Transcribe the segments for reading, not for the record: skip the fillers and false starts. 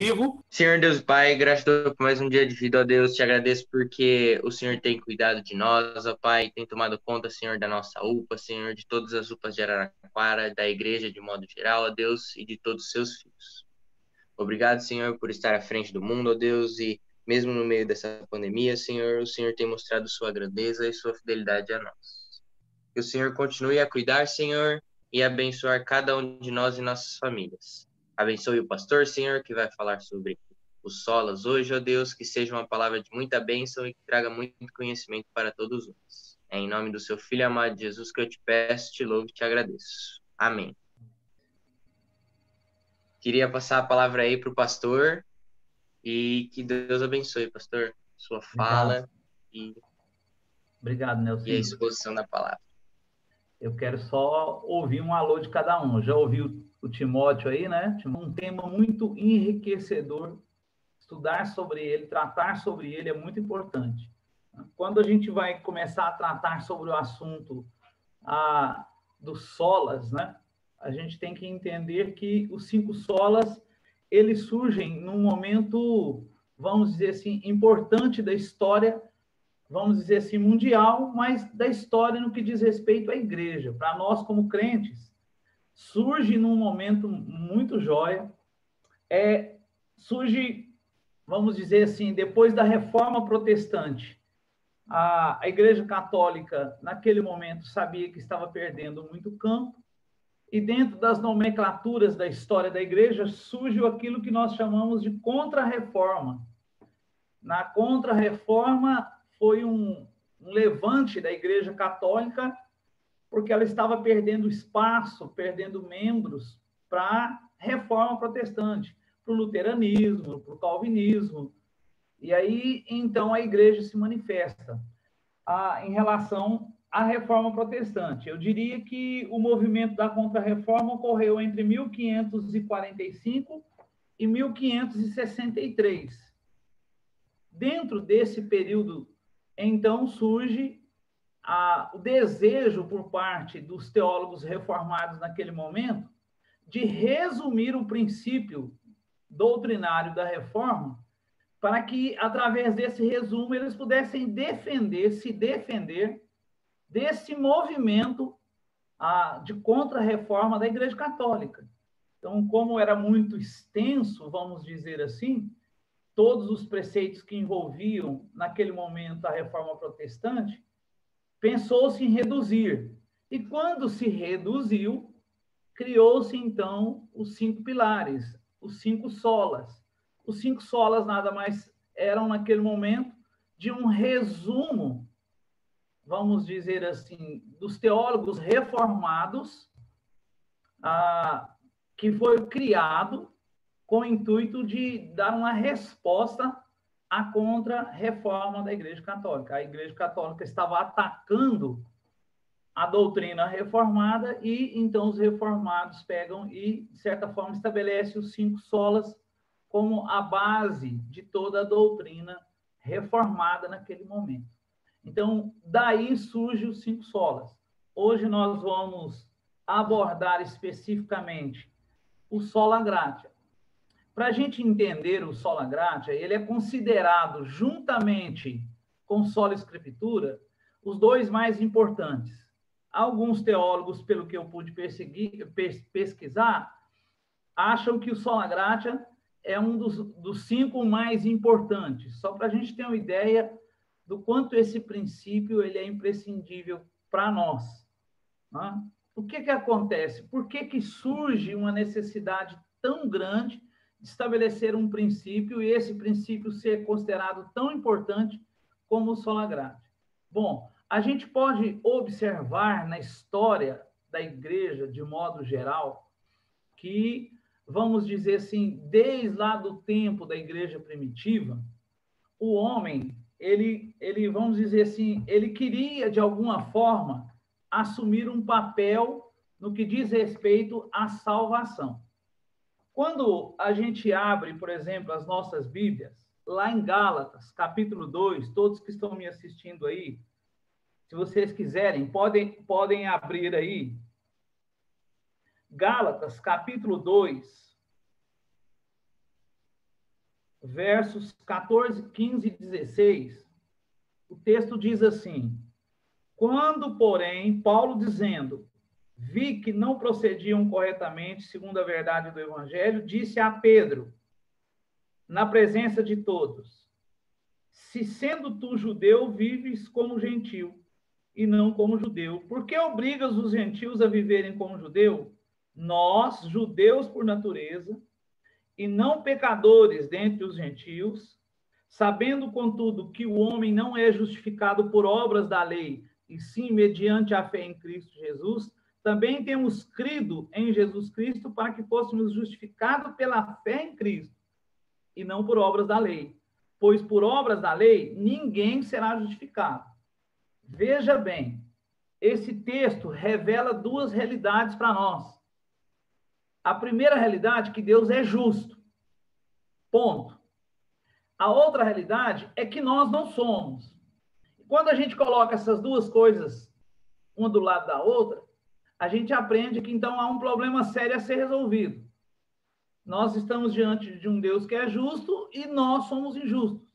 Vivo. Senhor Deus Pai, graças a Deus por mais um dia de vida, ó Deus, te agradeço porque o Senhor tem cuidado de nós, ó Pai, tem tomado conta, Senhor, da nossa UPA, Senhor, de todas as UPAs de Araraquara, da igreja de modo geral, ó Deus, e de todos os seus filhos. Obrigado, Senhor, por estar à frente do mundo, ó Deus, e mesmo no meio dessa pandemia, Senhor, o Senhor tem mostrado sua grandeza e sua fidelidade a nós. Que o Senhor continue a cuidar, Senhor, e abençoar cada um de nós e nossas famílias. Abençoe o pastor, Senhor, que vai falar sobre os solas hoje, ó Deus, que seja uma palavra de muita bênção e que traga muito conhecimento para todos nós. É em nome do seu Filho amado Jesus que eu te peço, te louvo e te agradeço. Amém. Queria passar a palavra aí para o pastor e que Deus abençoe, pastor, sua Obrigado. fala e, Obrigado, e a Nelsinho. exposição da palavra. Eu quero só ouvir um alô de cada um. Já ouviu o Timóteo aí, né? Um tema muito enriquecedor. Estudar sobre ele, tratar sobre ele é muito importante. Quando a gente vai começar a tratar sobre o assunto dos solas, né? A gente tem que entender que os 5 solas, eles surgem num momento, vamos dizer assim, importante da história, vamos dizer assim, mundial, mas da história no que diz respeito à igreja. Para nós, como crentes, surge num momento muito jóia, surge, vamos dizer assim, depois da Reforma Protestante. A Igreja Católica, naquele momento, sabia que estava perdendo muito campo, e dentro das nomenclaturas da história da igreja surge aquilo que nós chamamos de contra-reforma. Na contra-reforma foi um levante da igreja católica, porque ela estava perdendo espaço, perdendo membros para a reforma protestante, para o luteranismo, para o calvinismo. E aí, então, a igreja se manifesta em relação à reforma protestante. Eu diria que o movimento da Contra-Reforma ocorreu entre 1545 e 1563. Dentro desse período, então, surge o desejo por parte dos teólogos reformados naquele momento de resumir o princípio doutrinário da reforma para que, através desse resumo, eles pudessem se defender desse movimento de contra-reforma da Igreja Católica. Então, como era muito extenso, vamos dizer assim, todos os preceitos que envolviam, naquele momento, a reforma protestante, pensou-se em reduzir. E quando se reduziu, criou-se, então, os 5 pilares, os 5 solas. Os 5 solas nada mais eram, naquele momento, de um resumo, vamos dizer assim, dos teólogos reformados, que foi criado com o intuito de dar uma resposta à contra-reforma da Igreja Católica. A Igreja Católica estava atacando a doutrina reformada e então os reformados pegam e, de certa forma, estabelecem os 5 solas como a base de toda a doutrina reformada naquele momento. Então, daí surge os 5 solas. Hoje nós vamos abordar especificamente o sola gratia. Para a gente entender o sola gratia, ele é considerado, juntamente com sola escritura, os dois mais importantes. Alguns teólogos, pelo que eu pude pesquisar, acham que o sola gratia é um dos 5 mais importantes. Só para a gente ter uma ideia do quanto esse princípio ele é imprescindível para nós. Né? O que acontece? Por que surge uma necessidade tão grande de estabelecer um princípio e esse princípio ser considerado tão importante como o sola gratia? Bom, a gente pode observar na história da igreja, de modo geral, que, vamos dizer assim, desde lá do tempo da igreja primitiva, o homem, vamos dizer assim, ele queria, de alguma forma, assumir um papel no que diz respeito à salvação. Quando a gente abre, por exemplo, as nossas Bíblias, lá em Gálatas, capítulo 2, todos que estão me assistindo aí, se vocês quiserem, podem abrir aí. Gálatas, capítulo 2. versos 14, 15 e 16, o texto diz assim: quando, porém, Paulo dizendo, vi que não procediam corretamente segundo a verdade do evangelho, disse a Pedro, na presença de todos, se sendo tu judeu, vives como gentil, e não como judeu. Por que obrigas os gentios a viverem como judeu? Nós, judeus por natureza, e não pecadores dentre os gentios, sabendo, contudo, que o homem não é justificado por obras da lei, e sim mediante a fé em Cristo Jesus, também temos crido em Jesus Cristo para que fôssemos justificados pela fé em Cristo, e não por obras da lei. Pois por obras da lei, ninguém será justificado. Veja bem, esse texto revela duas realidades para nós. A primeira realidade é que Deus é justo. Ponto. A outra realidade é que nós não somos. Quando a gente coloca essas duas coisas, uma do lado da outra, a gente aprende que então há um problema sério a ser resolvido. Nós estamos diante de um Deus que é justo e nós somos injustos.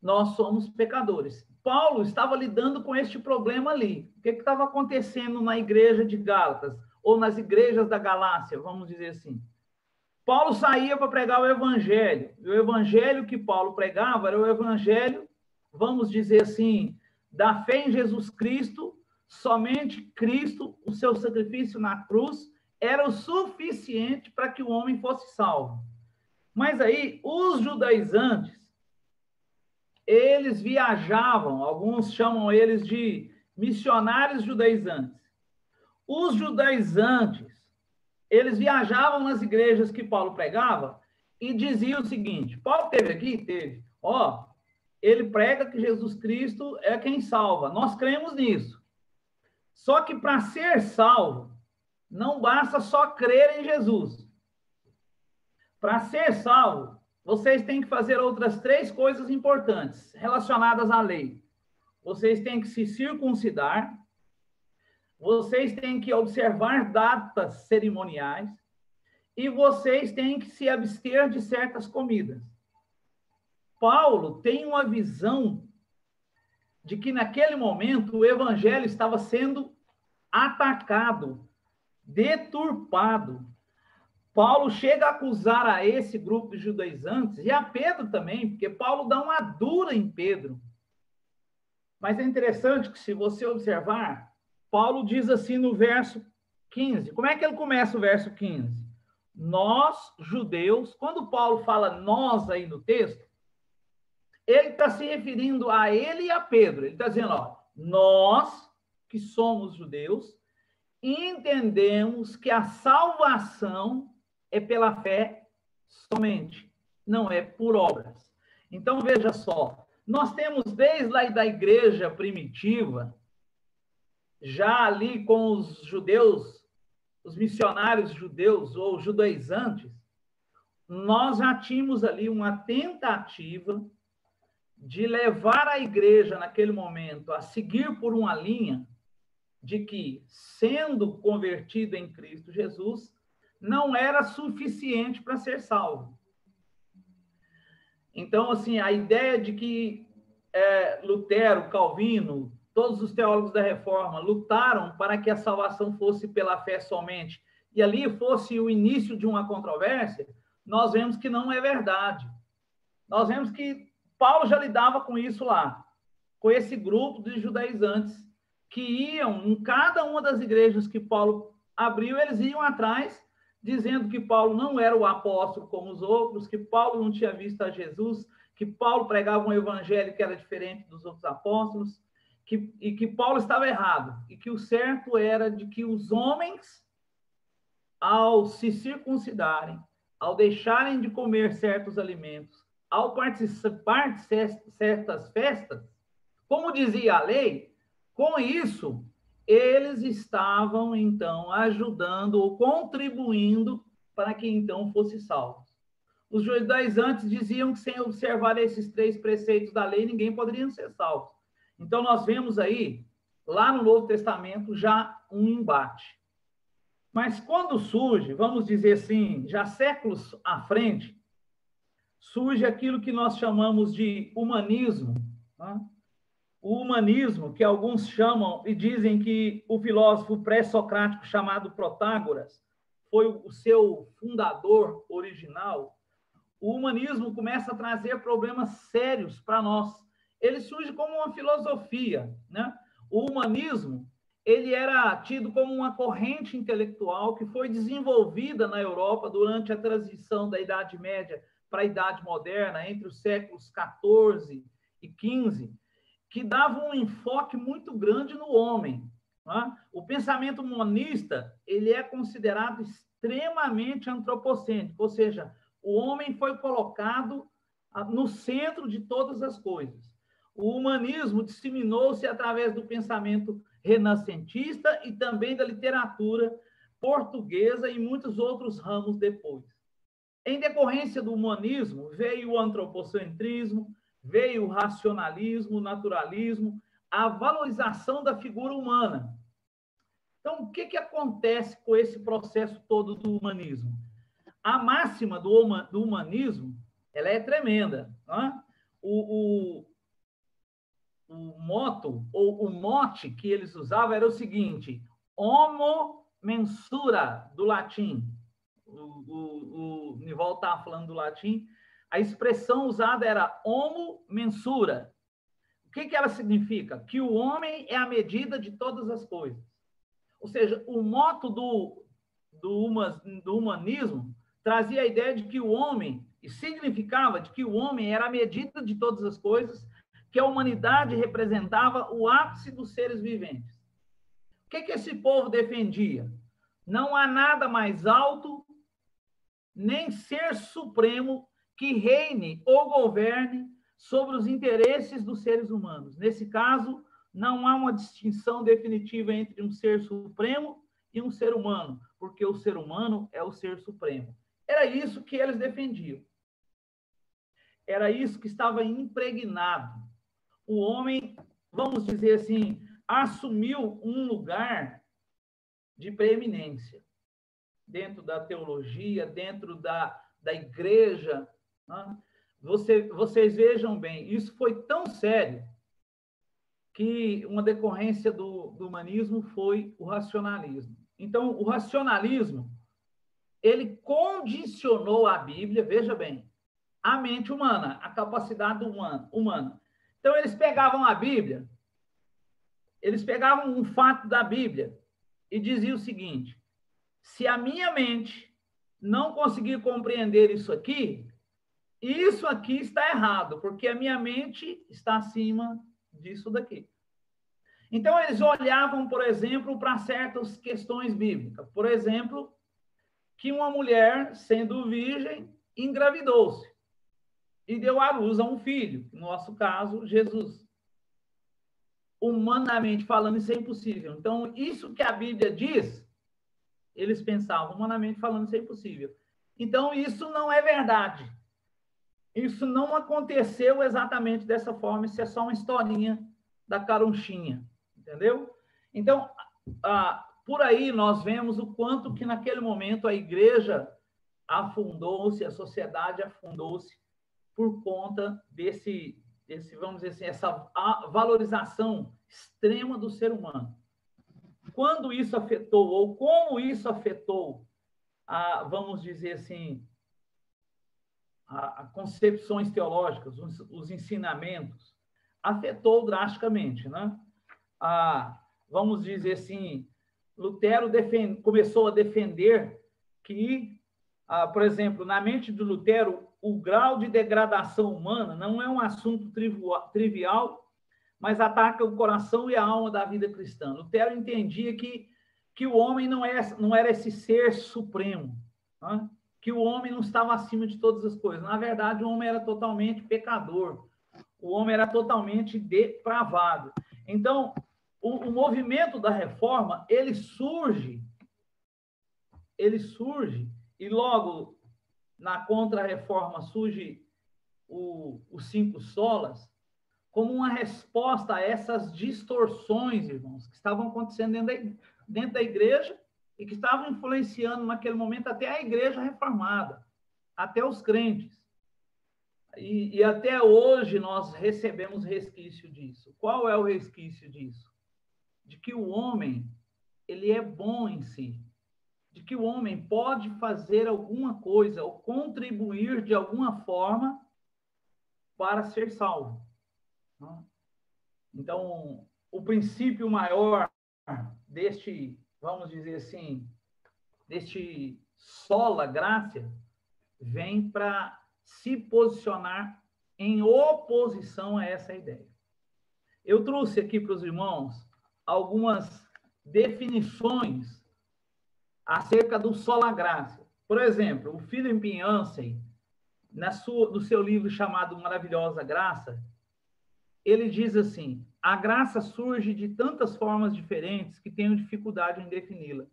Nós somos pecadores. Paulo estava lidando com este problema ali. O que estava acontecendo na igreja de Gálatas, ou nas igrejas da Galácia, vamos dizer assim? Paulo saía para pregar o evangelho. E o evangelho que Paulo pregava era o evangelho, vamos dizer assim, da fé em Jesus Cristo. Somente Cristo, o seu sacrifício na cruz, era o suficiente para que o homem fosse salvo. Mas aí, os judaizantes, eles viajavam, alguns chamam eles de missionários judaizantes. Os judaizantes, eles viajavam nas igrejas que Paulo pregava e diziam o seguinte: Paulo teve aqui? Teve. Ó, ele prega que Jesus Cristo é quem salva. Nós cremos nisso. Só que para ser salvo, não basta só crer em Jesus. Para ser salvo, vocês têm que fazer outras 3 coisas importantes relacionadas à lei. Vocês têm que se circuncidar, vocês têm que observar datas cerimoniais e vocês têm que se abster de certas comidas. Paulo tem uma visão de que naquele momento o evangelho estava sendo atacado, deturpado. Paulo chega a acusar a esse grupo de judaizantes e a Pedro também, porque Paulo dá uma dura em Pedro. Mas é interessante que, se você observar, Paulo diz assim no verso 15. Como é que ele começa o verso 15? Nós, judeus, quando Paulo fala nós aí no texto, ele está se referindo a ele e a Pedro. Ele está dizendo, ó, nós, que somos judeus, entendemos que a salvação é pela fé somente, não é por obras. Então, veja só, nós temos desde lá da igreja primitiva, já ali com os judeus, os missionários judeus ou judaizantes, nós já tínhamos ali uma tentativa de levar a igreja naquele momento a seguir por uma linha de que, sendo convertido em Cristo Jesus, não era suficiente para ser salvo. Então, assim, a ideia de que Lutero, Calvino, todos os teólogos da Reforma lutaram para que a salvação fosse pela fé somente, e ali fosse o início de uma controvérsia, nós vemos que não é verdade. Nós vemos que Paulo já lidava com isso lá, com esse grupo de judaizantes que iam em cada uma das igrejas que Paulo abriu, eles iam atrás, dizendo que Paulo não era o apóstolo como os outros, que Paulo não tinha visto a Jesus, que Paulo pregava um evangelho que era diferente dos outros apóstolos, e que Paulo estava errado, e que o certo era de que os homens, ao se circuncidarem, ao deixarem de comer certos alimentos, ao participar de certas festas, como dizia a lei, com isso, eles estavam, então, ajudando ou contribuindo para que, então, fosse salvo. Os judaizantes diziam que, sem observar esses 3 preceitos da lei, ninguém poderia ser salvo. Então, nós vemos aí, lá no Novo Testamento, já um embate. Mas quando surge, vamos dizer assim, já séculos à frente, surge aquilo que nós chamamos de humanismo, né? O humanismo, que alguns chamam e dizem que o filósofo pré-socrático chamado Protágoras foi o seu fundador original. O humanismo começa a trazer problemas sérios para nós. Ele surge como uma filosofia, né? O humanismo, ele era tido como uma corrente intelectual que foi desenvolvida na Europa durante a transição da Idade Média para a Idade Moderna, entre os séculos XIV e XV, que dava um enfoque muito grande no homem. Né? O pensamento humanista, ele é considerado extremamente antropocêntrico, ou seja, o homem foi colocado no centro de todas as coisas. O humanismo disseminou-se através do pensamento renascentista e também da literatura portuguesa e muitos outros ramos depois. Em decorrência do humanismo, veio o antropocentrismo, veio o racionalismo, o naturalismo, a valorização da figura humana. Então, o que acontece com esse processo todo do humanismo? A máxima do humanismo, ela é tremenda. Né? O moto, ou o mote que eles usavam era o seguinte: homo mensura, do latim. O Nival estava falando do latim. A expressão usada era homo mensura. O que ela significa? Que o homem é a medida de todas as coisas. Ou seja, o moto do humanismo trazia a ideia de que o homem, e significava de que o homem era a medida de todas as coisas, que a humanidade representava o ápice dos seres viventes. O que esse povo defendia? Não há nada mais alto, nem ser supremo que reine ou governe sobre os interesses dos seres humanos. Nesse caso, não há uma distinção definitiva entre um ser supremo e um ser humano, porque o ser humano é o ser supremo. Era isso que eles defendiam. Era isso que estava impregnado. O homem, vamos dizer assim, assumiu um lugar de preeminência dentro da teologia, dentro da igreja. Né? Vocês vejam bem, isso foi tão sério que uma decorrência do humanismo foi o racionalismo. Então, o racionalismo, ele condicionou a Bíblia, veja bem, a mente humana, a capacidade humana. Então, eles pegavam a Bíblia, eles pegavam um fato da Bíblia e diziam o seguinte: se a minha mente não conseguir compreender isso aqui está errado, porque a minha mente está acima disso daqui. Então, eles olhavam, por exemplo, para certas questões bíblicas. Por exemplo, que uma mulher, sendo virgem, engravidou-se e deu à luz a um filho, no nosso caso, Jesus. Humanamente falando, isso é impossível. Então, isso que a Bíblia diz, eles pensavam, humanamente falando, isso é impossível. Então, isso não é verdade. Isso não aconteceu exatamente dessa forma, isso é só uma historinha da caronchinha, entendeu? Então, por aí nós vemos o quanto que naquele momento a igreja afundou-se, a sociedade afundou-se por conta desse, vamos dizer assim, essa valorização extrema do ser humano. Quando isso afetou, ou como isso afetou, vamos dizer assim, as concepções teológicas, os ensinamentos, afetou drasticamente, né? Vamos dizer assim, Lutero começou a defender que, por exemplo, na mente de Lutero, o grau de degradação humana não é um assunto trivial, mas ataca o coração e a alma da vida cristã. Lutero entendia que o homem não era esse ser supremo, né? Que o homem não estava acima de todas as coisas. Na verdade, o homem era totalmente pecador, o homem era totalmente depravado. Então, o movimento da reforma, ele surge, e logo na contra-reforma surge os 5 solas, como uma resposta a essas distorções, irmãos, que estavam acontecendo dentro da igreja e que estavam influenciando naquele momento até a igreja reformada, até os crentes. E até hoje nós recebemos resquício disso. Qual é o resquício disso? De que o homem, ele é bom em si. De que o homem pode fazer alguma coisa ou contribuir de alguma forma para ser salvo. Então, o princípio maior deste, vamos dizer assim, deste sola gratia, vem para se posicionar em oposição a essa ideia. Eu trouxe aqui para os irmãos algumas definições acerca do sola gratia. Por exemplo, o Philip Yancey, no seu livro chamado Maravilhosa Graça, ele diz assim: a graça surge de tantas formas diferentes que tenho dificuldade em defini-la.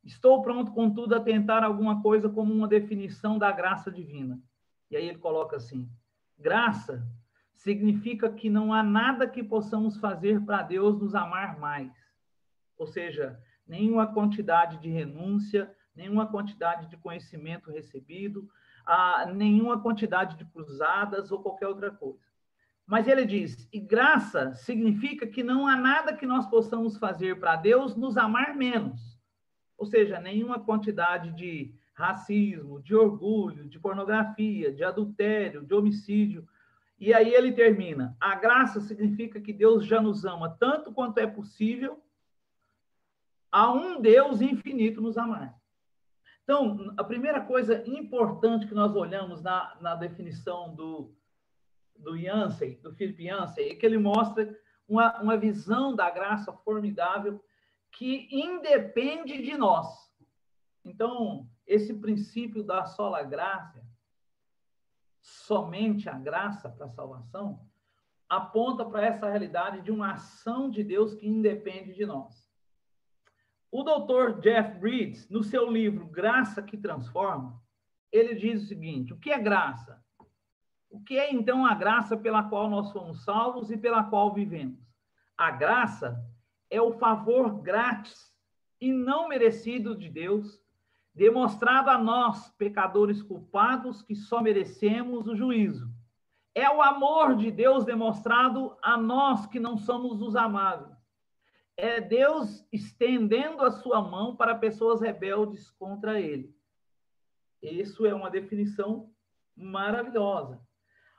Estou pronto, contudo, a tentar alguma coisa como uma definição da graça divina. E aí ele coloca assim: graça significa que não há nada que possamos fazer para Deus nos amar mais. Ou seja, nenhuma quantidade de renúncia, nenhuma quantidade de conhecimento recebido, nenhuma quantidade de cruzadas ou qualquer outra coisa. Mas ele diz, e graça significa que não há nada que nós possamos fazer para Deus nos amar menos. Ou seja, nenhuma quantidade de racismo, de orgulho, de pornografia, de adultério, de homicídio. E aí ele termina, a graça significa que Deus já nos ama tanto quanto é possível a um Deus infinito nos amar. Então, a primeira coisa importante que nós olhamos na definição do Yancey, do Philip Yancey, é que ele mostra uma visão da graça formidável que independe de nós. Então, esse princípio da sola graça, somente a graça para a salvação, aponta para essa realidade de uma ação de Deus que independe de nós. O Dr. Jeff Bridges, no seu livro Graça que Transforma, ele diz o seguinte: o que é graça? O que é, então, a graça pela qual nós fomos salvos e pela qual vivemos? A graça é o favor grátis e não merecido de Deus, demonstrado a nós, pecadores culpados, que só merecemos o juízo. É o amor de Deus demonstrado a nós, que não somos os amáveis. É Deus estendendo a sua mão para pessoas rebeldes contra ele. Isso é uma definição maravilhosa.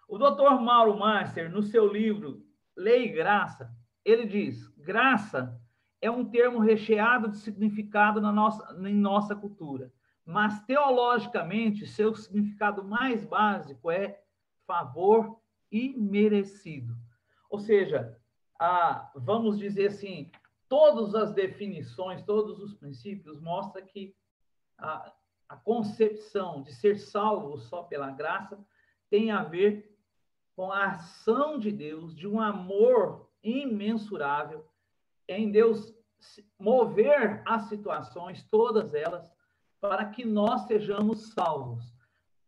O Dr. Mauro Master, no seu livro Lei e Graça, ele diz: graça é um termo recheado de significado em nossa cultura, mas teologicamente seu significado mais básico é favor imerecido. Ou seja, vamos dizer assim, todas as definições, todos os princípios mostram que a concepção de ser salvo só pela graça tem a ver com a ação de Deus, de um amor imensurável, em Deus mover as situações, todas elas, para que nós sejamos salvos.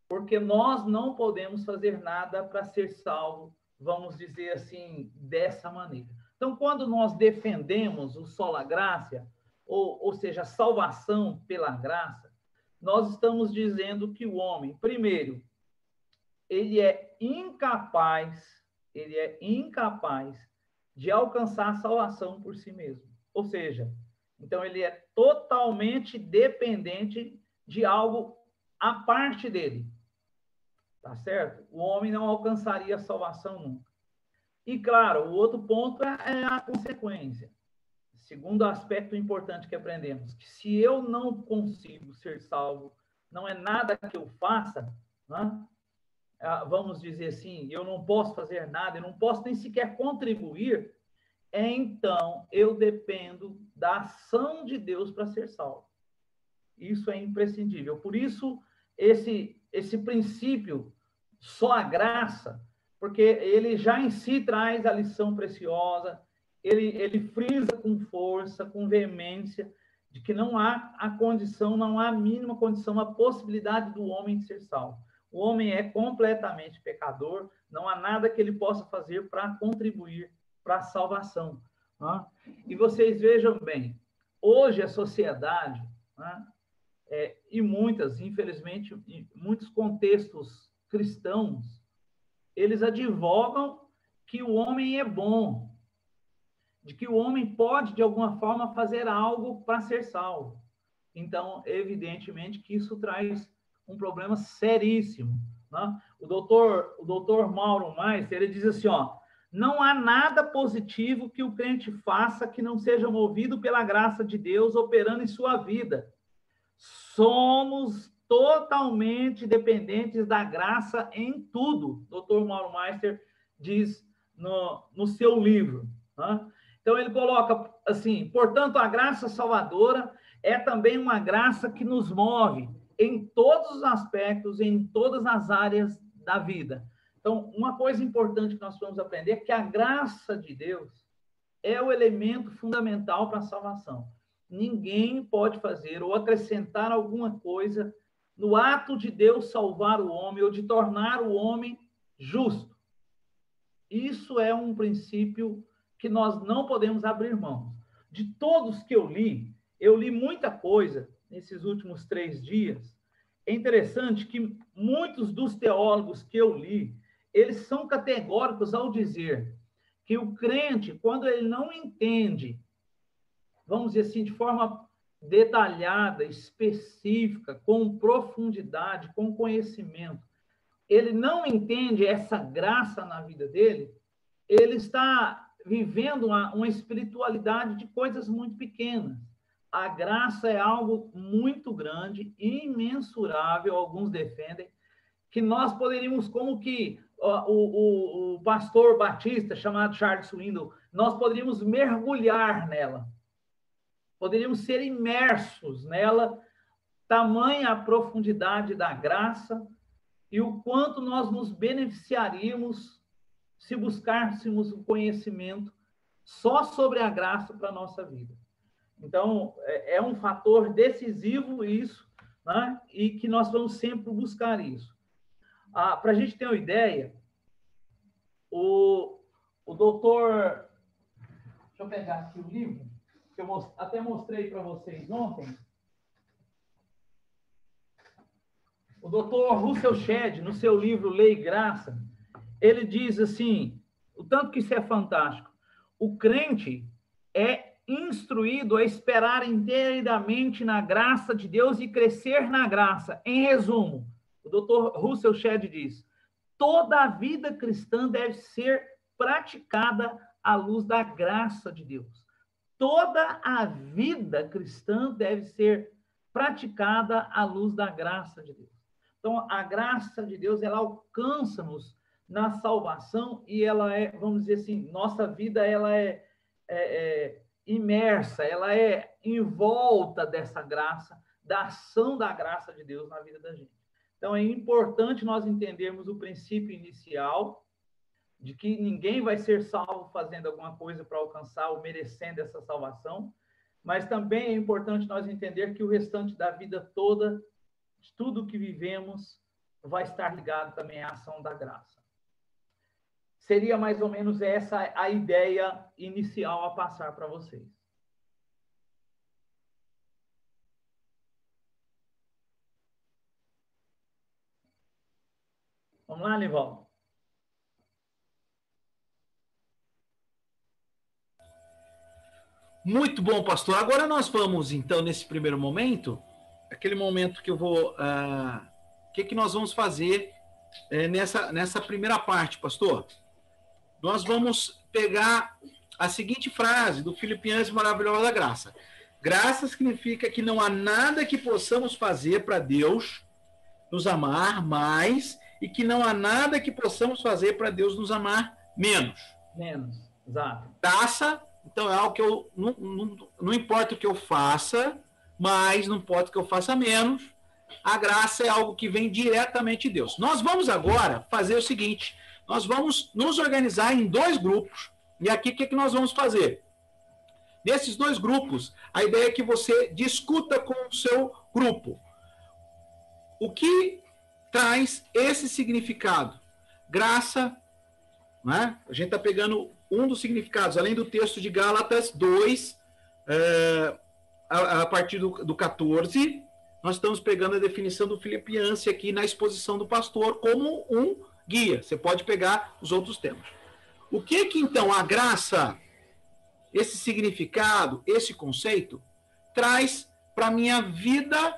Porque nós não podemos fazer nada para ser salvo, vamos dizer assim, dessa maneira. Então, quando nós defendemos o sola gratia, ou seja, a salvação pela graça, nós estamos dizendo que o homem, primeiro, ele é incapaz de alcançar a salvação por si mesmo. Ou seja, então ele é totalmente dependente de algo à parte dele. Tá certo? O homem não alcançaria a salvação nunca. E, claro, o outro ponto é a consequência. Segundo aspecto importante que aprendemos, que se eu não consigo ser salvo, não é nada que eu faça, né? Vamos dizer assim, eu não posso fazer nada, eu não posso nem sequer contribuir, então eu dependo da ação de Deus para ser salvo. Isso é imprescindível. Por isso, esse princípio, só a graça, porque ele já em si traz a lição preciosa, ele frisa com força, com veemência, de que não há a condição, não há a mínima condição, a possibilidade do homem de ser salvo. O homem é completamente pecador, não há nada que ele possa fazer para contribuir para a salvação. Né? E vocês vejam bem, hoje a sociedade, né, e muitas, infelizmente, em muitos contextos cristãos, eles advogam que o homem é bom, de que o homem pode, de alguma forma, fazer algo para ser salvo. Então, evidentemente que isso traz um problema seríssimo, né? O doutor Mauro Meister, ele diz assim, ó, não há nada positivo que o crente faça que não seja movido pela graça de Deus operando em sua vida. Somos totalmente dependentes da graça em tudo, doutor Mauro Meister diz no seu livro, né? Então, ele coloca assim, portanto, a graça salvadora é também uma graça que nos move em todos os aspectos, em todas as áreas da vida. Então, uma coisa importante que nós vamos aprender é que a graça de Deus é o elemento fundamental para a salvação. Ninguém pode fazer ou acrescentar alguma coisa no ato de Deus salvar o homem ou de tornar o homem justo. Isso é um princípio que nós não podemos abrir mão. De todos que eu li muita coisa nesses últimos 3 dias. É interessante que muitos dos teólogos que eu li, eles são categóricos ao dizer que o crente, quando ele não entende, vamos dizer assim, de forma detalhada, específica, com profundidade, com conhecimento, ele não entende essa graça na vida dele, ele está vivendo uma espiritualidade de coisas muito pequenas. A graça é algo muito grande, imensurável, alguns defendem, que nós poderíamos, como que o pastor batista, chamado Charles Swindoll, nós poderíamos mergulhar nela, poderíamos ser imersos nela, tamanha a profundidade da graça e o quanto nós nos beneficiaríamos se buscássemos o conhecimento só sobre a graça para a nossa vida. Então, é um fator decisivo isso, né? E que nós vamos sempre buscar isso. Para a gente ter uma ideia, o doutor... Deixa eu pegar aqui o livro, que eu até mostrei para vocês ontem. O doutor Russell Shedd, no seu livro Lei e Graça, ele diz assim, o tanto que isso é fantástico, o crente é instruído a esperar inteiramente na graça de Deus e crescer na graça. Em resumo, o doutor Russell Shedd diz, toda a vida cristã deve ser praticada à luz da graça de Deus. Toda a vida cristã deve ser praticada à luz da graça de Deus. Então, a graça de Deus, ela alcança-nos na salvação e ela é, vamos dizer assim, nossa vida ela é imersa, ela é em volta dessa graça, da ação da graça de Deus na vida da gente. Então, é importante nós entendermos o princípio inicial de que ninguém vai ser salvo fazendo alguma coisa para alcançar ou merecendo essa salvação, mas também é importante nós entender que o restante da vida toda, tudo que vivemos, vai estar ligado também à ação da graça. Seria mais ou menos essa a ideia inicial a passar para vocês. Vamos lá, Nivaldo? Muito bom, pastor. Agora nós vamos, então, nesse primeiro momento, aquele momento que eu vou... O que nós vamos fazer nessa primeira parte, pastor? Nós vamos pegar a seguinte frase do Filipenses Maravilhosa da Graça. Graça significa que não há nada que possamos fazer para Deus nos amar mais e que não há nada que possamos fazer para Deus nos amar menos. Menos, exato. Graça, então, é algo que eu... Não importa o que eu faça, mas não importa o que eu faça menos. A graça é algo que vem diretamente de Deus. Nós vamos agora fazer o seguinte... Nós vamos nos organizar em 2 grupos. E aqui, o que nós vamos fazer? Nesses 2 grupos, a ideia é que você discuta com o seu grupo. O que traz esse significado? Graça, né? A gente está pegando um dos significados, além do texto de Gálatas 2, a partir do 14, nós estamos pegando a definição do Filipenses aqui na exposição do pastor como um guia. Você pode pegar os outros temas. O que então a graça, esse significado, esse conceito, traz para a minha vida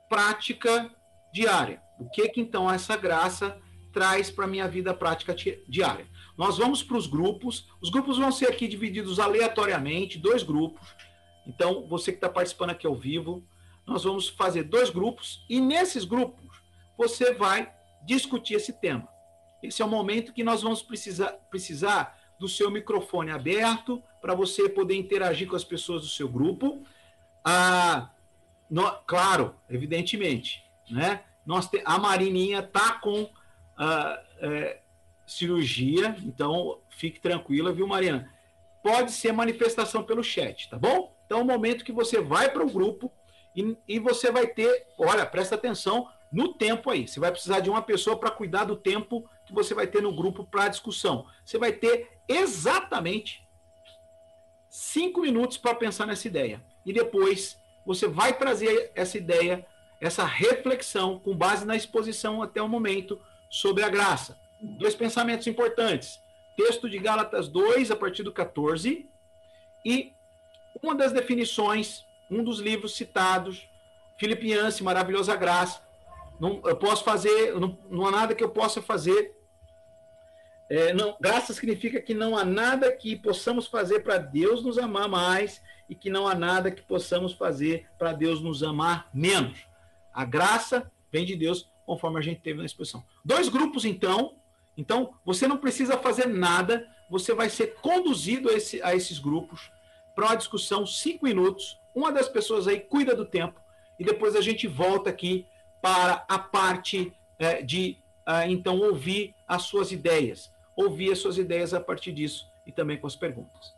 prática diária? O que então essa graça traz para a minha vida prática diária? Nós vamos para os grupos. Os grupos vão ser aqui divididos aleatoriamente, 2 grupos. Então, você que está participando aqui ao vivo, nós vamos fazer 2 grupos, e nesses grupos você vai discutir esse tema. Esse é o momento que nós vamos precisar do seu microfone aberto para você poder interagir com as pessoas do seu grupo. Claro, evidentemente, né? A Marininha está com cirurgia, então fique tranquila, viu, Marina? Pode ser manifestação pelo chat, tá bom? Então, é o momento que você vai para o grupo e você vai ter, olha, presta atenção no tempo aí. Você vai precisar de uma pessoa para cuidar do tempo que você vai ter no grupo para a discussão. Você vai ter exatamente 5 minutos para pensar nessa ideia. E depois você vai trazer essa ideia, essa reflexão, com base na exposição até o momento, sobre a graça. 2 pensamentos importantes. Texto de Gálatas 2, a partir do 14, e uma das definições, um dos livros citados, Filipenses, Maravilhosa Graça. Eu posso fazer, não há nada que eu possa fazer. Graça significa que não há nada que possamos fazer para Deus nos amar mais e que não há nada que possamos fazer para Deus nos amar menos. A graça vem de Deus, conforme a gente teve na exposição. 2 grupos, então. Então, você não precisa fazer nada, você vai ser conduzido a esses grupos para uma discussão, 5 minutos. Uma das pessoas aí cuida do tempo e depois a gente volta aqui para a parte de, então, ouvir as suas ideias. Ouvir as suas ideias a partir disso e também com as perguntas.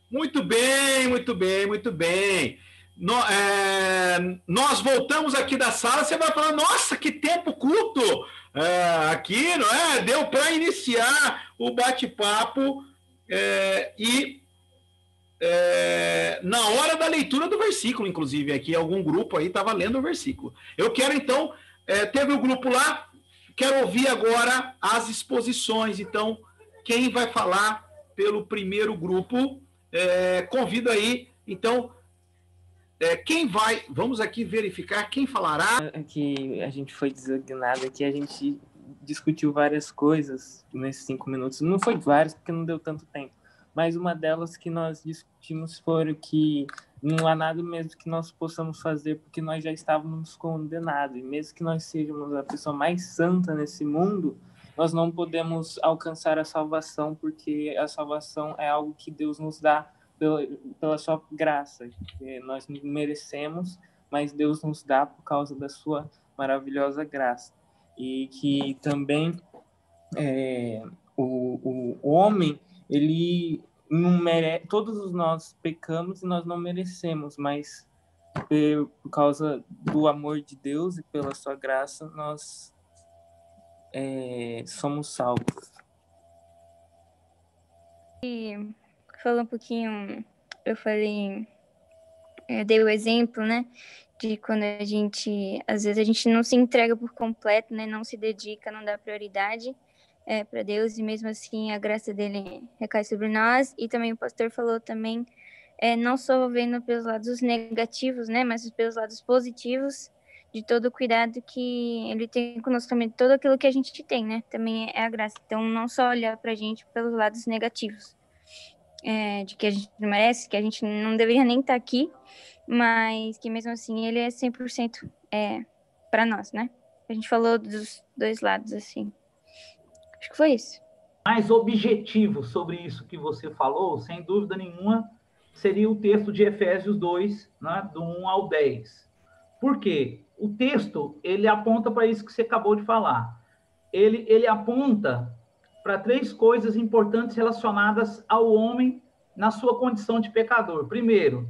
Muito bem, muito bem, muito bem. Nós voltamos aqui da sala, você vai falar, nossa, que tempo curto! Aqui, não é? Deu para iniciar o bate-papo na hora da leitura do versículo, inclusive, aqui algum grupo aí estava lendo o versículo. Eu quero, então, teve o grupo lá, quero ouvir agora as exposições. Então, quem vai falar pelo primeiro grupo, convido aí, então, quem vai, vamos aqui verificar quem falará. Que a gente foi designado aqui, a gente discutiu várias coisas nesses 5 minutos. Não foi várias, porque não deu tanto tempo, mas uma delas que nós discutimos foi que não há nada mesmo que nós possamos fazer, porque nós já estávamos condenados, e mesmo que nós sejamos a pessoa mais santa nesse mundo, nós não podemos alcançar a salvação, porque a salvação é algo que Deus nos dá pela sua graça, que nós não merecemos, mas Deus nos dá por causa da sua maravilhosa graça. E que também o homem, ele não merece, todos nós pecamos e nós não merecemos, mas por causa do amor de Deus e pela sua graça, nós somos salvos. E falando um pouquinho, eu dei o exemplo, né, de quando às vezes a gente não se entrega por completo, né, não se dedica, não dá prioridade para Deus, e mesmo assim a graça dele recai sobre nós. E também o pastor falou também, não só vendo pelos lados negativos, né, mas pelos lados positivos, de todo o cuidado que ele tem conosco também, todo aquilo que a gente tem, né, também é a graça. Então, não só olhar pra gente pelos lados negativos, de que a gente não merece, que a gente não deveria nem estar aqui, mas que mesmo assim ele é 100% para nós, né? A gente falou dos 2 lados, assim. Acho que foi isso. Mais objetivo sobre isso que você falou, sem dúvida nenhuma, seria o texto de Efésios 2, né, do 1 ao 10. Por quê? O texto, ele aponta para isso que você acabou de falar. Ele aponta para 3 coisas importantes relacionadas ao homem na sua condição de pecador. Primeiro,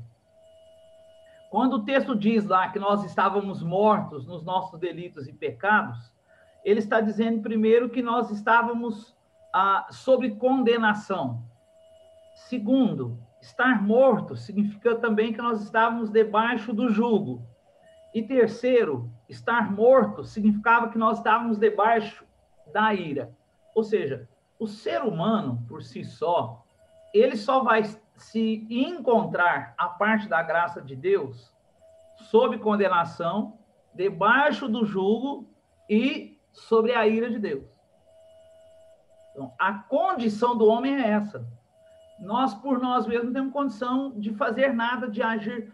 quando o texto diz lá que nós estávamos mortos nos nossos delitos e pecados, ele está dizendo primeiro que nós estávamos sob condenação. Segundo, estar morto significa também que nós estávamos debaixo do jugo. E terceiro, estar morto significava que nós estávamos debaixo da ira. Ou seja, o ser humano, por si só, ele só vai se encontrar a parte da graça de Deus sob condenação, debaixo do jugo e sobre a ira de Deus. Então, a condição do homem é essa. Nós, por nós mesmos, não temos condição de fazer nada, de agir.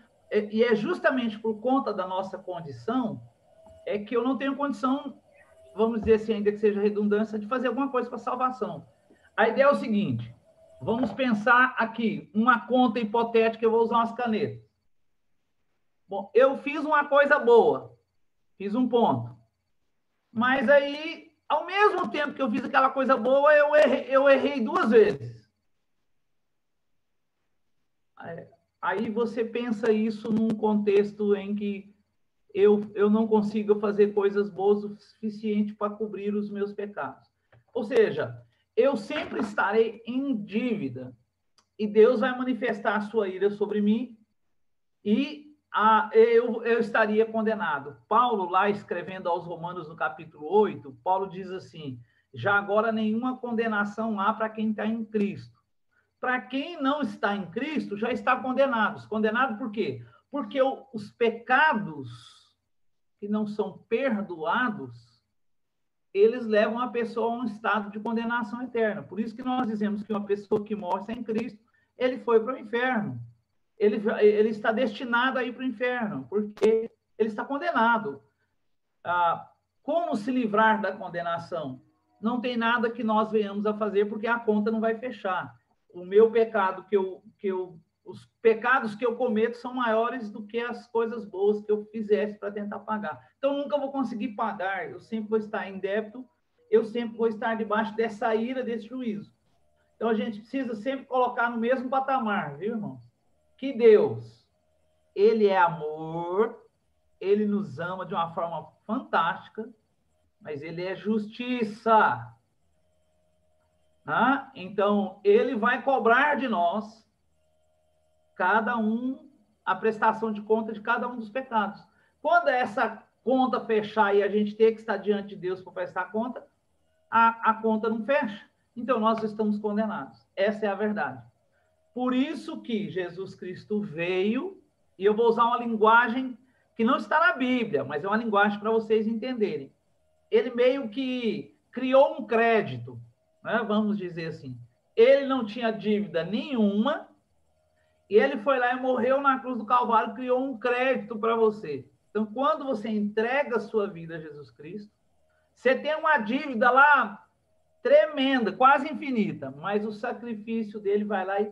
E é justamente por conta da nossa condição é que eu não tenho condição, vamos dizer assim, ainda que seja redundância, de fazer alguma coisa para salvação. A ideia é o seguinte, vamos pensar aqui, uma conta hipotética, eu vou usar umas canetas. Bom, eu fiz uma coisa boa, fiz um ponto. Mas aí, ao mesmo tempo que eu fiz aquela coisa boa, eu errei 2 vezes. Aí você pensa isso num contexto em que eu não consigo fazer coisas boas o suficiente para cobrir os meus pecados. Ou seja, eu sempre estarei em dívida e Deus vai manifestar a sua ira sobre mim e eu estaria condenado. Paulo, lá escrevendo aos Romanos no capítulo 8, Paulo diz assim, já agora nenhuma condenação há para quem está em Cristo. Para quem não está em Cristo, já está condenado. Condenado por quê? Porque os pecados que não são perdoados, eles levam a pessoa a um estado de condenação eterna. Por isso que nós dizemos que uma pessoa que morre sem Cristo, ele foi para o inferno. Ele está destinado a ir para o inferno, porque ele está condenado. Como se livrar da condenação? Não tem nada que nós venhamos a fazer, porque a conta não vai fechar. O meu pecado, os pecados que eu cometo são maiores do que as coisas boas que eu fizesse para tentar pagar. Então, nunca vou conseguir pagar, eu sempre vou estar em débito, eu sempre vou estar debaixo dessa ira, desse juízo. Então, a gente precisa sempre colocar no mesmo patamar, viu, irmão? Que Deus, ele é amor, ele nos ama de uma forma fantástica, mas ele é justiça. Então, ele vai cobrar de nós, cada um, a prestação de conta de cada um dos pecados. Quando essa conta fechar e a gente ter que estar diante de Deus para prestar conta, a conta não fecha. Então, nós estamos condenados. Essa é a verdade. Por isso que Jesus Cristo veio, e eu vou usar uma linguagem que não está na Bíblia, mas é uma linguagem para vocês entenderem. Ele meio que criou um crédito, né? Vamos dizer assim. Ele não tinha dívida nenhuma, e ele foi lá e morreu na cruz do Calvário, criou um crédito para você. Então, quando você entrega a sua vida a Jesus Cristo, você tem uma dívida lá tremenda, quase infinita, mas o sacrifício dele vai lá e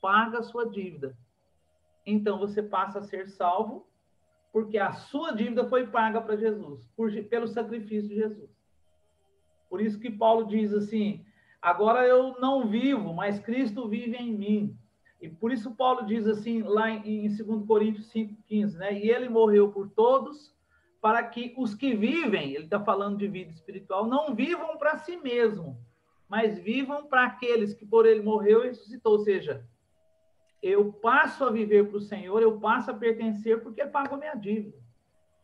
paga a sua dívida. Então, você passa a ser salvo, porque a sua dívida foi paga para Jesus, pelo sacrifício de Jesus. Por isso que Paulo diz assim, agora eu não vivo, mas Cristo vive em mim. E por isso Paulo diz assim, lá em 2 Coríntios 5,15, né? E ele morreu por todos, para que os que vivem, ele está falando de vida espiritual, não vivam para si mesmo, mas vivam para aqueles que por ele morreu e ressuscitou. Ou seja, eu passo a viver para o Senhor, eu passo a pertencer porque ele pagou minha dívida.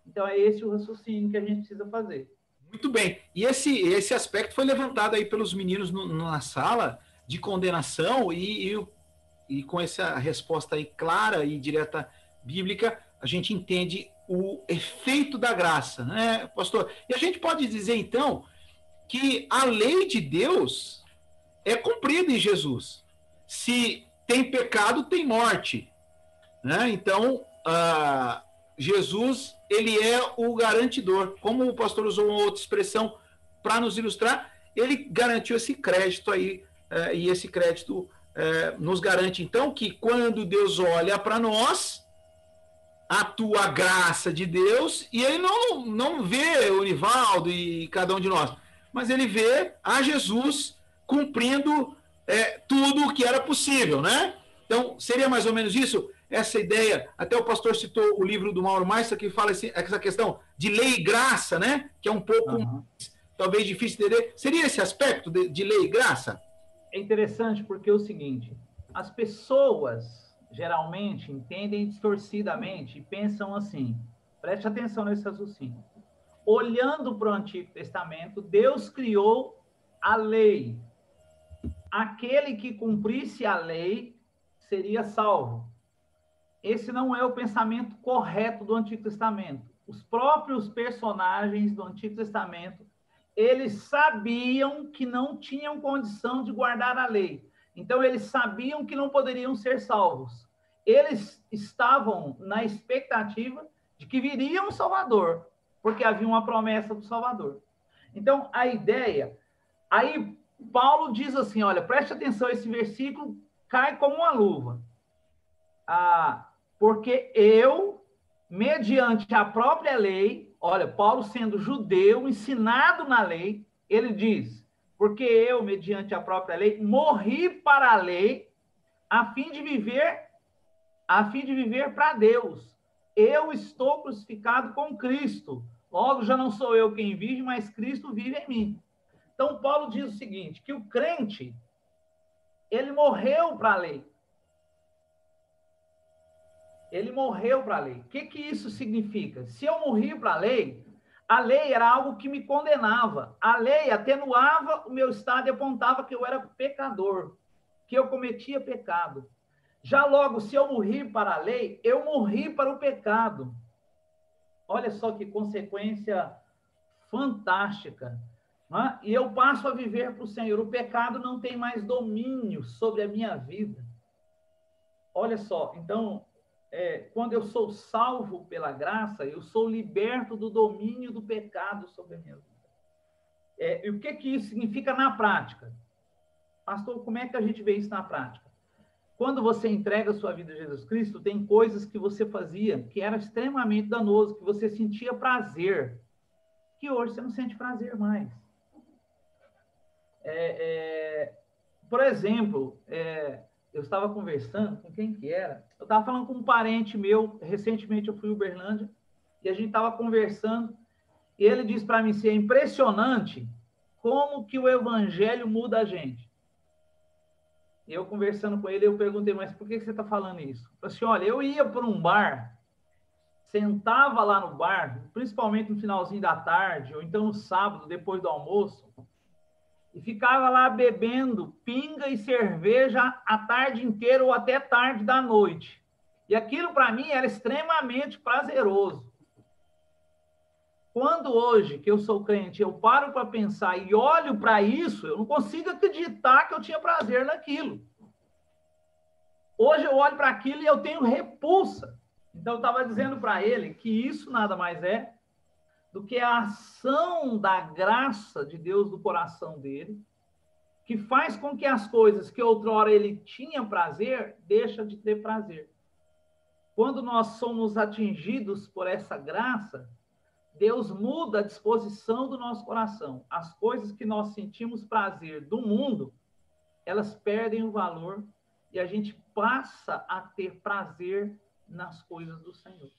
Então é esse o raciocínio que a gente precisa fazer. Muito bem. E esse aspecto foi levantado aí pelos meninos na sala de condenação e com essa resposta aí clara e direta bíblica, a gente entende o efeito da graça, né, pastor? E a gente pode dizer, então, que a lei de Deus é cumprida em Jesus. Se tem pecado, tem morte, né? Então, Jesus, ele é o garantidor. Como o pastor usou uma outra expressão para nos ilustrar, ele garantiu esse crédito aí, e esse crédito nos garante, então, que quando Deus olha para nós, atua a graça de Deus, e ele não vê o Nivaldo e cada um de nós, mas ele vê a Jesus cumprindo tudo o que era possível, né? Então, seria mais ou menos isso, essa ideia. Até o pastor citou o livro do Mauro Meister, que fala essa questão de lei e graça, né? Que é um pouco talvez difícil de entender. Seria esse aspecto de lei e graça? É interessante porque é o seguinte, as pessoas geralmente entendem distorcidamente e pensam assim, preste atenção nesse raciocínio. Olhando para o Antigo Testamento, Deus criou a lei. Aquele que cumprisse a lei seria salvo. Esse não é o pensamento correto do Antigo Testamento. Os próprios personagens do Antigo Testamento, eles sabiam que não tinham condição de guardar a lei. Então, eles sabiam que não poderiam ser salvos. Eles estavam na expectativa de que viria um Salvador, porque havia uma promessa do Salvador. Então, a ideia... Aí, Paulo diz assim, olha, preste atenção, esse versículo cai como uma luva. Porque eu, mediante a própria lei, olha, Paulo sendo judeu, ensinado na lei, ele diz, porque eu, mediante a própria lei, morri para a lei, a fim de viver para Deus. Eu estou crucificado com Cristo. Logo, já não sou eu quem vive, mas Cristo vive em mim. Então, Paulo diz o seguinte, que o crente, ele morreu para a lei. Ele morreu para a lei. O que isso significa? Se eu morri para a lei era algo que me condenava. A lei atenuava o meu estado e apontava que eu era pecador, que eu cometia pecado. Já logo, se eu morri para a lei, eu morri para o pecado. Olha só que consequência fantástica. Né? E eu passo a viver para o Senhor. O pecado não tem mais domínio sobre a minha vida. Olha só, então, quando eu sou salvo pela graça, eu sou liberto do domínio do pecado sobre a minha vida. E o que isso significa na prática? Pastor, como é que a gente vê isso na prática? Quando você entrega a sua vida a Jesus Cristo, tem coisas que você fazia que era extremamente danoso, que você sentia prazer, que hoje você não sente prazer mais. Por exemplo, eu estava conversando com quem que era? Eu estava falando com um parente meu, recentemente eu fui em Uberlândia, e a gente estava conversando, e ele disse para mim assim, é impressionante como que o evangelho muda a gente. E eu conversando com ele, eu perguntei, mas por que você está falando isso? Eu falei assim, olha, eu ia para um bar, sentava lá no bar, principalmente no finalzinho da tarde, ou então no sábado, depois do almoço, e ficava lá bebendo pinga e cerveja a tarde inteira ou até tarde da noite. E aquilo, para mim, era extremamente prazeroso. Quando hoje, que eu sou crente, eu paro para pensar e olho para isso, eu não consigo acreditar que eu tinha prazer naquilo. Hoje eu olho para aquilo e eu tenho repulsa. Então, eu estava dizendo para ele que isso nada mais é do que a ação da graça de Deus no coração dele, que faz com que as coisas que outrora ele tinha prazer, deixa de ter prazer. Quando nós somos atingidos por essa graça, Deus muda a disposição do nosso coração. As coisas que nós sentimos prazer do mundo, elas perdem o valor e a gente passa a ter prazer nas coisas do Senhor.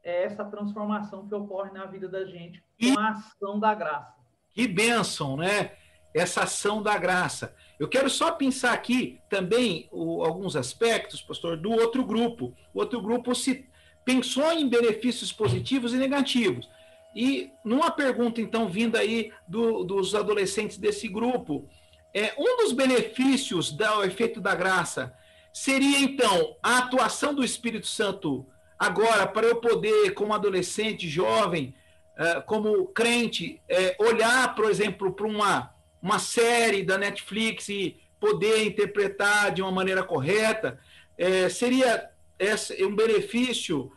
É essa transformação que ocorre na vida da gente com a ação da graça. Que bênção, né? Essa ação da graça. Eu quero só pensar aqui também alguns aspectos, pastor, do outro grupo. O outro grupo pensou em benefícios positivos e negativos. E numa pergunta, então, vinda aí dos adolescentes desse grupo, um dos benefícios do efeito da graça seria, então, a atuação do Espírito Santo agora, para eu poder, como adolescente, jovem, como crente, olhar, por exemplo, para uma série da Netflix e poder interpretar de uma maneira correta, seria um benefício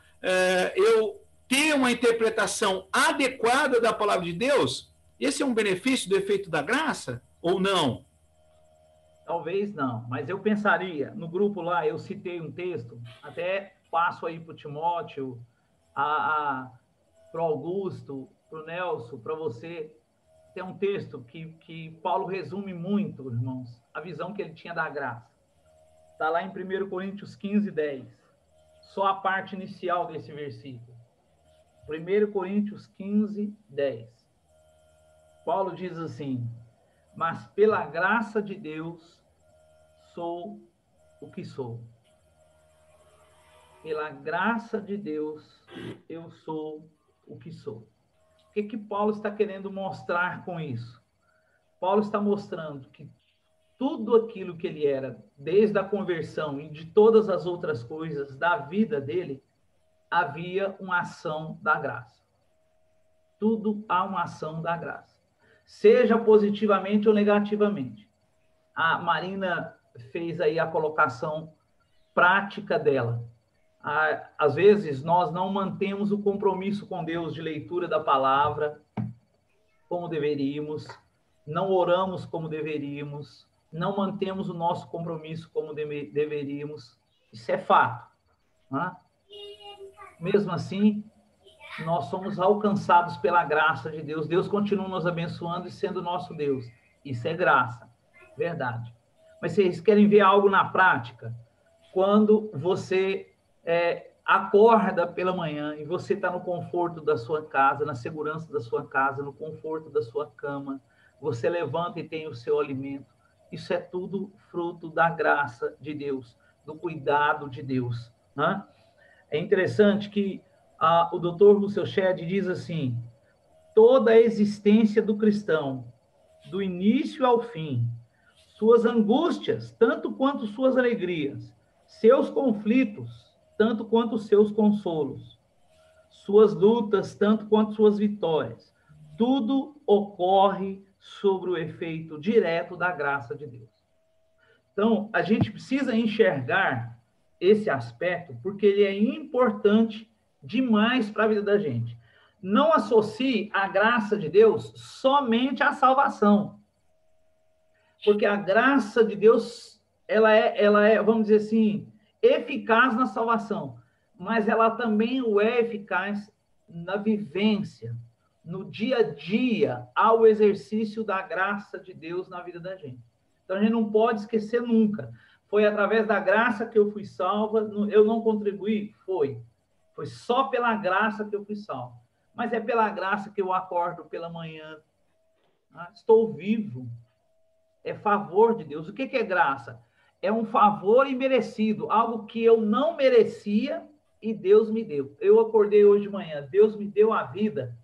eu ter uma interpretação adequada da palavra de Deus? Esse é um benefício do efeito da graça ou não? Talvez não, mas eu pensaria, no grupo lá, eu citei um texto, até passo aí para o Timóteo, para o Augusto, para o Nelson, para você. Tem um texto que Paulo resume muito, irmãos, a visão que ele tinha da graça. Está lá em 1 Coríntios 15, 10. Só a parte inicial desse versículo. 1 Coríntios 15, 10. Paulo diz assim: mas pela graça de Deus sou o que sou. Pela graça de Deus eu sou o que sou. O que Paulo está querendo mostrar com isso? Paulo está mostrando que tudo aquilo que ele era, desde a conversão e de todas as outras coisas da vida dele, havia uma ação da graça. Tudo há uma ação da graça. Seja positivamente ou negativamente. A Marina fez aí a colocação prática dela. Às vezes, nós não mantemos o compromisso com Deus de leitura da palavra como deveríamos, não oramos como deveríamos, não mantemos o nosso compromisso como deveríamos. Isso é fato. Né? Mesmo assim, nós somos alcançados pela graça de Deus. Deus continua nos abençoando e sendo nosso Deus. Isso é graça, verdade. Mas vocês querem ver algo na prática? Quando você acorda pela manhã e você está no conforto da sua casa, na segurança da sua casa, no conforto da sua cama, você levanta e tem o seu alimento. Isso é tudo fruto da graça de Deus, do cuidado de Deus. Né? É interessante que o Dr. Russell Shedd diz assim: toda a existência do cristão, do início ao fim, suas angústias, tanto quanto suas alegrias, seus conflitos, tanto quanto seus consolos, suas lutas, tanto quanto suas vitórias, tudo ocorre sobre o efeito direto da graça de Deus. Então, a gente precisa enxergar esse aspecto, porque ele é importante demais para a vida da gente. Não associe a graça de Deus somente à salvação. Porque a graça de Deus, ela é, vamos dizer assim, eficaz na salvação, mas ela também é eficaz na vivência, no dia a dia, ao exercício da graça de Deus na vida da gente. Então, a gente não pode esquecer nunca. Foi através da graça que eu fui salva, eu não contribuí? Foi só pela graça que eu fui salvo. Mas é pela graça que eu acordo pela manhã. Estou vivo. É favor de Deus. O que é graça? É um favor imerecido, algo que eu não merecia e Deus me deu. Eu acordei hoje de manhã, Deus me deu a vida.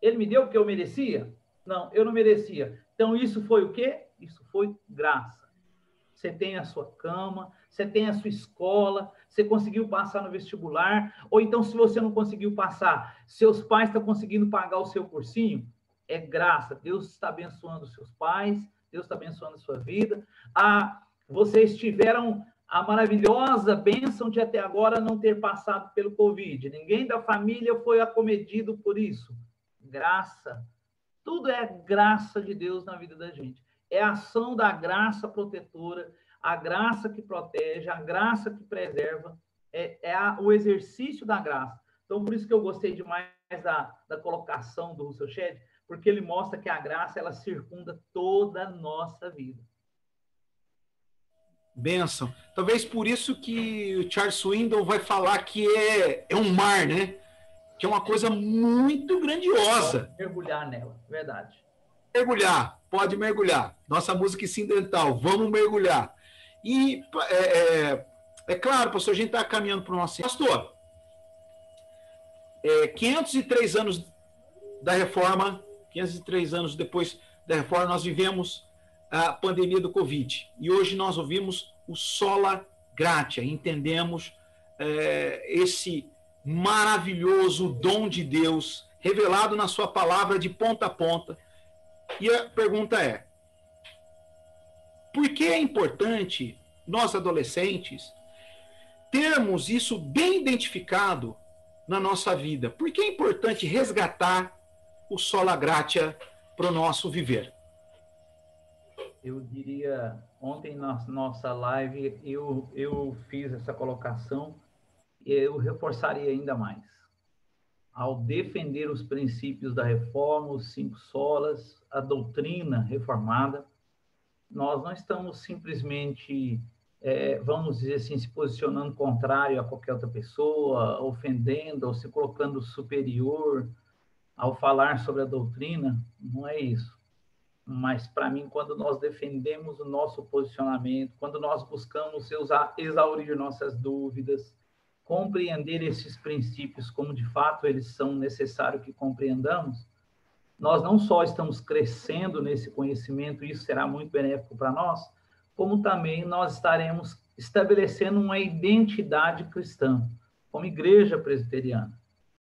Ele me deu o que eu merecia? Não, eu não merecia. Então, isso foi o quê? Isso foi graça. Você tem a sua cama, você tem a sua escola, você conseguiu passar no vestibular, ou então, se você não conseguiu passar, seus pais estão conseguindo pagar o seu cursinho, é graça. Deus está abençoando seus pais, Deus está abençoando a sua vida. Vocês tiveram a maravilhosa bênção de até agora não ter passado pelo Covid. Ninguém da família foi acometido por isso. Graça. Tudo é graça de Deus na vida da gente. É a ação da graça protetora, a graça que protege, a graça que preserva, o exercício da graça. Então, por isso que eu gostei demais da colocação do Russell Shedd, porque ele mostra que a graça, ela circunda toda a nossa vida. Bênção. Talvez por isso que o Charles Swindoll vai falar que é um mar, né? Que é uma coisa muito grandiosa. Pode mergulhar nela, verdade. Mergulhar, pode mergulhar. Nossa música incidental, vamos mergulhar. E é claro, pastor, a gente está caminhando para o nosso... Pastor, 503 anos da reforma, 503 anos depois da reforma, nós vivemos a pandemia do Covid. E hoje nós ouvimos o Sola Gratia, entendemos esse maravilhoso dom de Deus revelado na sua palavra de ponta a ponta. E a pergunta é: por que é importante nós adolescentes termos isso bem identificado na nossa vida? Por que é importante resgatar o Sola Gratia para o nosso viver? Eu diria, ontem na nossa live, eu fiz essa colocação e eu reforçaria ainda mais. Ao defender os princípios da reforma, os 5 solas, a doutrina reformada, nós não estamos simplesmente, vamos dizer assim, se posicionando contrário a qualquer outra pessoa, ofendendo ou se colocando superior ao falar sobre a doutrina. Não é isso. Mas, para mim, quando nós defendemos o nosso posicionamento, quando nós buscamos exaurir nossas dúvidas, compreender esses princípios como, de fato, eles são necessários que compreendamos, nós não só estamos crescendo nesse conhecimento, e isso será muito benéfico para nós, como também nós estaremos estabelecendo uma identidade cristã, como igreja presbiteriana.